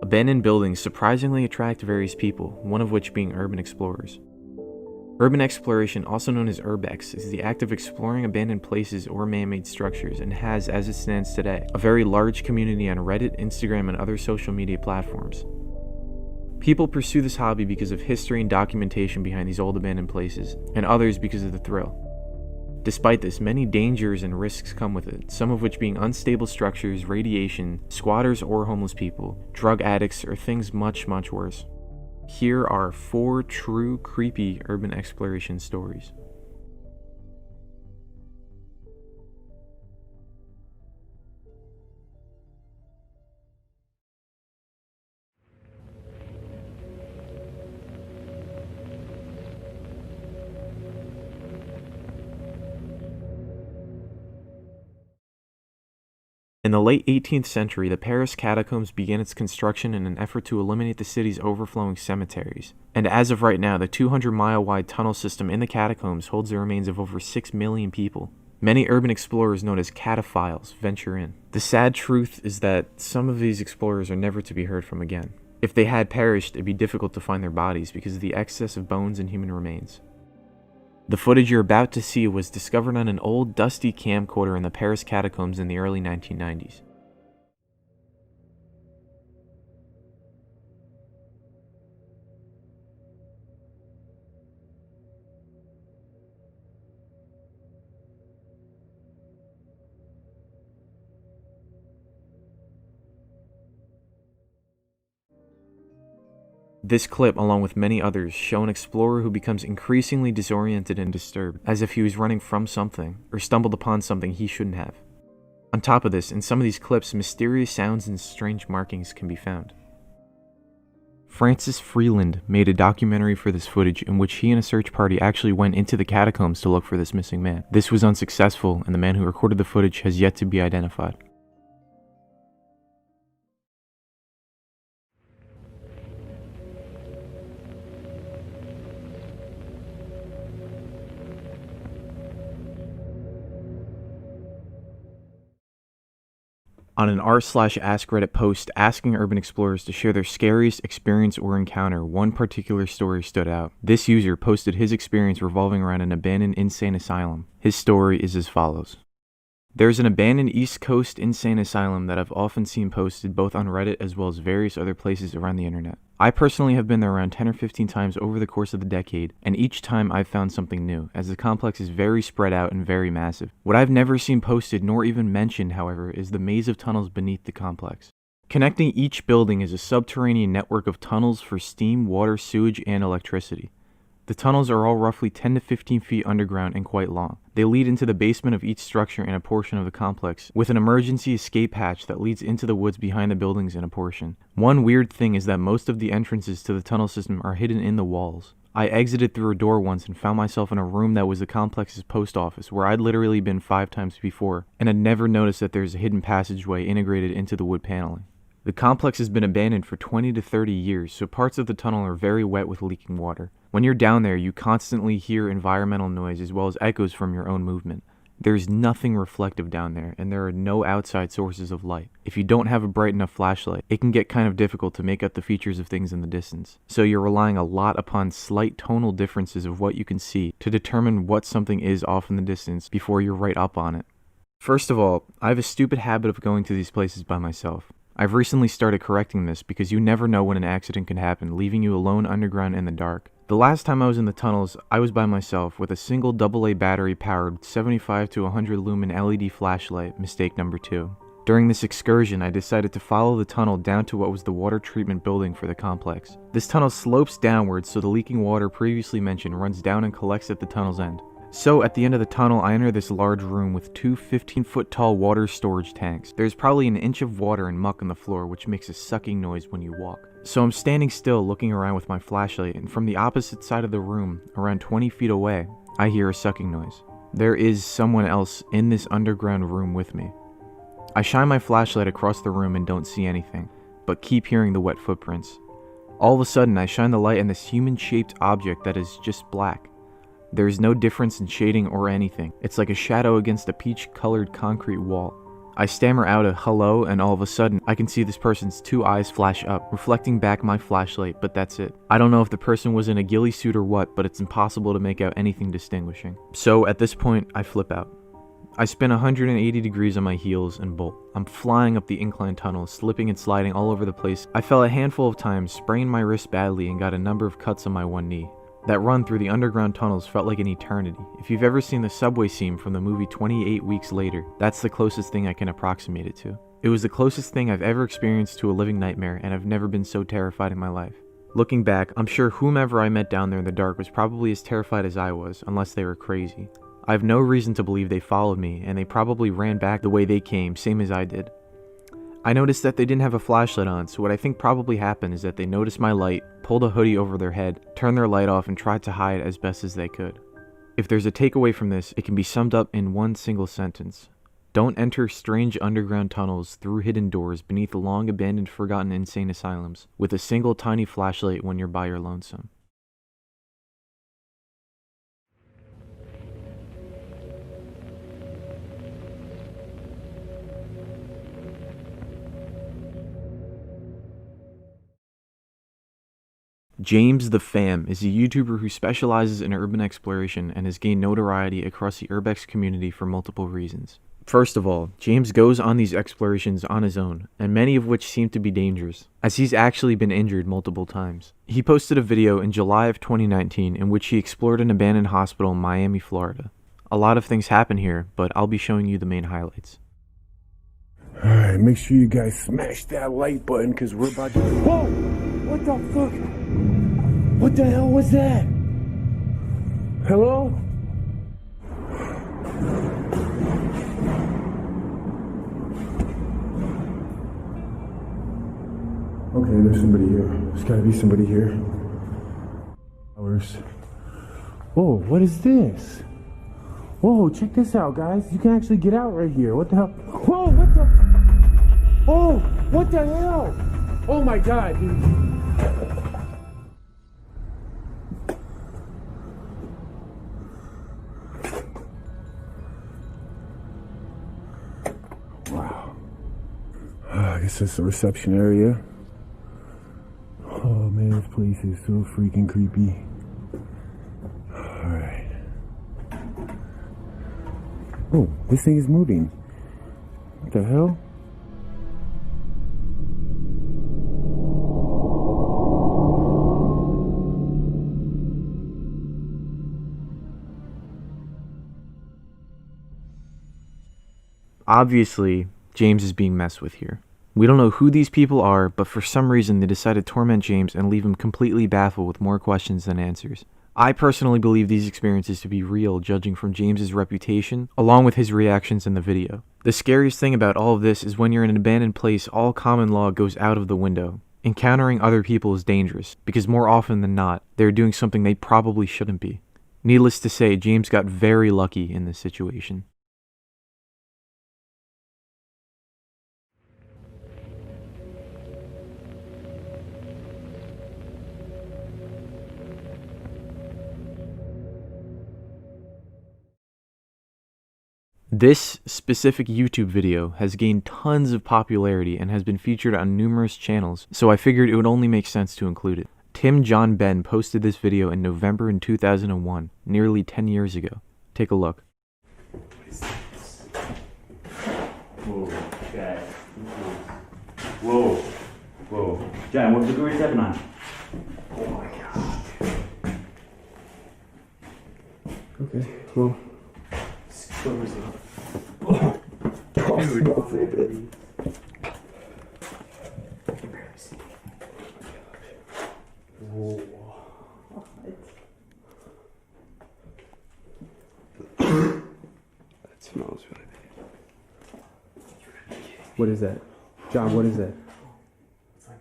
Abandoned buildings surprisingly attract various people, one of which being urban explorers. Urban exploration, also known as urbex, is the act of exploring abandoned places or man-made structures and has, as it stands today, a very large community on Reddit, Instagram, and other social media platforms. People pursue this hobby because of history and documentation behind these old abandoned places, and others because of the thrill. Despite this, many dangers and risks come with it, some of which being unstable structures, radiation, squatters or homeless people, drug addicts, or things much, much worse. Here are 4 true creepy urban exploration stories. In the late 18th century, the Paris catacombs began its construction in an effort to eliminate the city's overflowing cemeteries. And as of right now, the 200-mile-wide tunnel system in the catacombs holds the remains of over 6 million people. Many urban explorers known as cataphiles venture in. The sad truth is that some of these explorers are never to be heard from again. If they had perished, it'd be difficult to find their bodies because of the excess of bones and human remains. The footage you're about to see was discovered on an old, dusty camcorder in the Paris catacombs in the early 1990s. This clip, along with many others, show an explorer who becomes increasingly disoriented and disturbed, as if he was running from something, or stumbled upon something he shouldn't have. On top of this, in some of these clips, mysterious sounds and strange markings can be found. Francis Freeland made a documentary for this footage in which he and a search party actually went into the catacombs to look for this missing man. This was unsuccessful, and the man who recorded the footage has yet to be identified. On an r/ask Reddit post asking urban explorers to share their scariest experience or encounter, one particular story stood out. This user posted his experience revolving around an abandoned insane asylum. His story is as follows. There's an abandoned East Coast insane asylum that I've often seen posted both on Reddit as well as various other places around the internet. I personally have been there around 10 or 15 times over the course of the decade, and each time I've found something new, as the complex is very spread out and very massive. What I've never seen posted nor even mentioned, however, is the maze of tunnels beneath the complex. Connecting each building is a subterranean network of tunnels for steam, water, sewage, and electricity. The tunnels are all roughly 10 to 15 feet underground and quite long. They lead into the basement of each structure in a portion of the complex, with an emergency escape hatch that leads into the woods behind the buildings in a portion. One weird thing is that most of the entrances to the tunnel system are hidden in the walls. I exited through a door once and found myself in a room that was the complex's post office, where I'd literally been 5 times before, and had never noticed that there's a hidden passageway integrated into the wood paneling. The complex has been abandoned for 20 to 30 years, so parts of the tunnel are very wet with leaking water. When you're down there, you constantly hear environmental noise as well as echoes from your own movement. There's nothing reflective down there, and there are no outside sources of light. If you don't have a bright enough flashlight, it can get kind of difficult to make out the features of things in the distance. So you're relying a lot upon slight tonal differences of what you can see to determine what something is off in the distance before you're right up on it. First of all, I have a stupid habit of going to these places by myself. I've recently started correcting this because you never know when an accident can happen, leaving you alone underground in the dark. The last time I was in the tunnels, I was by myself with a single AA battery powered 75 to 100 lumen LED flashlight, mistake number 2. During this excursion, I decided to follow the tunnel down to what was the water treatment building for the complex. This tunnel slopes downwards, so the leaking water previously mentioned runs down and collects at the tunnel's end. So at the end of the tunnel, I enter this large room with 2 15-foot tall water storage tanks. There's probably an inch of water and muck on the floor, which makes a sucking noise when you walk. So I'm standing still looking around with my flashlight, and from the opposite side of the room, around 20 feet away, I hear a sucking noise. There is someone else in this underground room with me. I shine my flashlight across the room and don't see anything, but keep hearing the wet footprints. All of a sudden, I shine the light on this human-shaped object that is just black. There is no difference in shading or anything. It's like a shadow against a peach-colored concrete wall. I stammer out a hello, and all of a sudden, I can see this person's 2 eyes flash up, reflecting back my flashlight, but that's it. I don't know if the person was in a ghillie suit or what, but it's impossible to make out anything distinguishing. So at this point, I flip out. I spin 180 degrees on my heels and bolt. I'm flying up the incline tunnel, slipping and sliding all over the place. I fell a handful of times, sprained my wrist badly, and got a number of cuts on my one knee. That run through the underground tunnels felt like an eternity. If you've ever seen the subway scene from the movie 28 Weeks Later, that's the closest thing I can approximate it to. It was the closest thing I've ever experienced to a living nightmare, and I've never been so terrified in my life. Looking back, I'm sure whomever I met down there in the dark was probably as terrified as I was, unless they were crazy. I have no reason to believe they followed me, and they probably ran back the way they came, same as I did. I noticed that they didn't have a flashlight on, so what I think probably happened is that they noticed my light, pulled a hoodie over their head, turned their light off, and tried to hide as best as they could. If there's a takeaway from this, it can be summed up in one single sentence. Don't enter strange underground tunnels through hidden doors beneath long abandoned forgotten insane asylums with a single tiny flashlight when you're by your lonesome. James the Fam is a YouTuber who specializes in urban exploration and has gained notoriety across the urbex community for multiple reasons. First of all, James goes on these explorations on his own, and many of which seem to be dangerous, as he's actually been injured multiple times. He posted a video in July of 2019 in which he explored an abandoned hospital in Miami, Florida. A lot of things happen here, but I'll be showing you the main highlights. Alright, make sure you guys smash that like button because we're about to... Whoa! What the fuck? What the hell was that? Hello? Okay, there's somebody here. There's gotta be somebody here. Whoa, what is this? Whoa, check this out, guys. You can actually get out right here. What the hell? Whoa, what the? Oh, what the hell? Oh my god, dude. Wow. I guess that's the reception area. Oh man, this place is so freaking creepy. Alright. Oh, this thing is moving. What the hell? Obviously, James is being messed with here. We don't know who these people are, but for some reason they decided to torment James and leave him completely baffled with more questions than answers. I personally believe these experiences to be real, judging from James's reputation, along with his reactions in the video. The scariest thing about all of this is when you're in an abandoned place, all common law goes out of the window. Encountering other people is dangerous, because more often than not, they're doing something they probably shouldn't be. Needless to say, James got very lucky in this situation. This specific YouTube video has gained tons of popularity and has been featured on numerous channels, so I figured it would only make sense to include it. Tim John Ben posted this video in November in 2001, nearly 10 years ago. Take a look. What is this? Whoa, guys. Whoa. Whoa. John, what degree are you stepping on? Oh my god. Okay, well. Close it. Oh, Dude. smells so bad. Whoa. That smells really bad. What is that? John, what is that? It's like...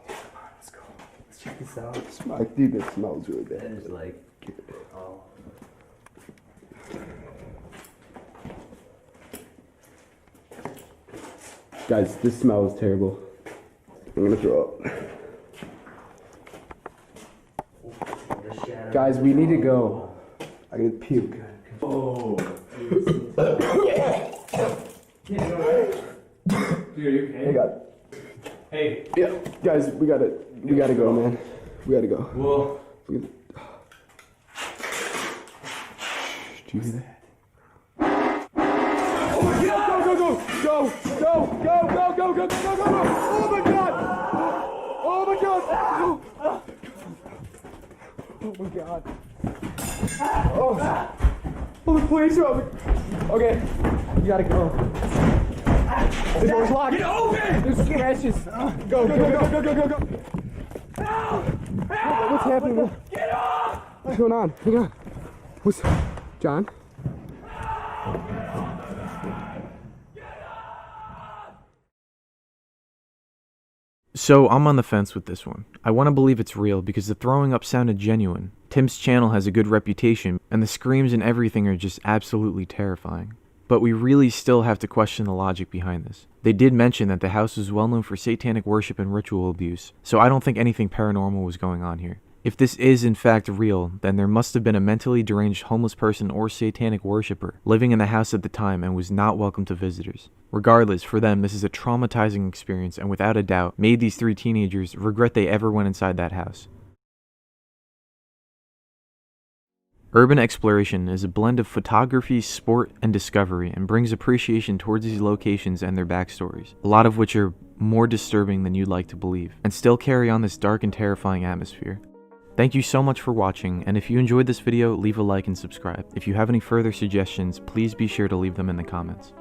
Come on, let's go. Let's check this out. I think that smells really bad. That is like... Oh. Guys, this smell is terrible. I'm gonna throw up. Guys, we need to go. I gotta puke. Oh. Yeah, you alright? Dude, are you okay? Hey, God. Hey. Yeah, guys, we gotta go, man. We gotta go. Well. Do you hear that? Oh my God! Go! Oh my God! Oh my God! Oh my God! Oh, the police are open. Okay, you gotta go. The door's locked. Get open! There's scratches. Go. What's happening? Get off! What's going on? Hang on. What's... John? So I'm on the fence with this one. I want to believe it's real because the throwing up sounded genuine. Tim's channel has a good reputation, and the screams and everything are just absolutely terrifying. But we really still have to question the logic behind this. They did mention that the house was well known for satanic worship and ritual abuse, so I don't think anything paranormal was going on here. If this is in fact real, then there must have been a mentally deranged homeless person or satanic worshipper living in the house at the time and was not welcome to visitors. Regardless, for them this is a traumatizing experience and without a doubt made these 3 teenagers regret they ever went inside that house. Urban exploration is a blend of photography, sport, and discovery and brings appreciation towards these locations and their backstories, a lot of which are more disturbing than you'd like to believe, and still carry on this dark and terrifying atmosphere. Thank you so much for watching, and if you enjoyed this video, leave a like and subscribe. If you have any further suggestions, please be sure to leave them in the comments.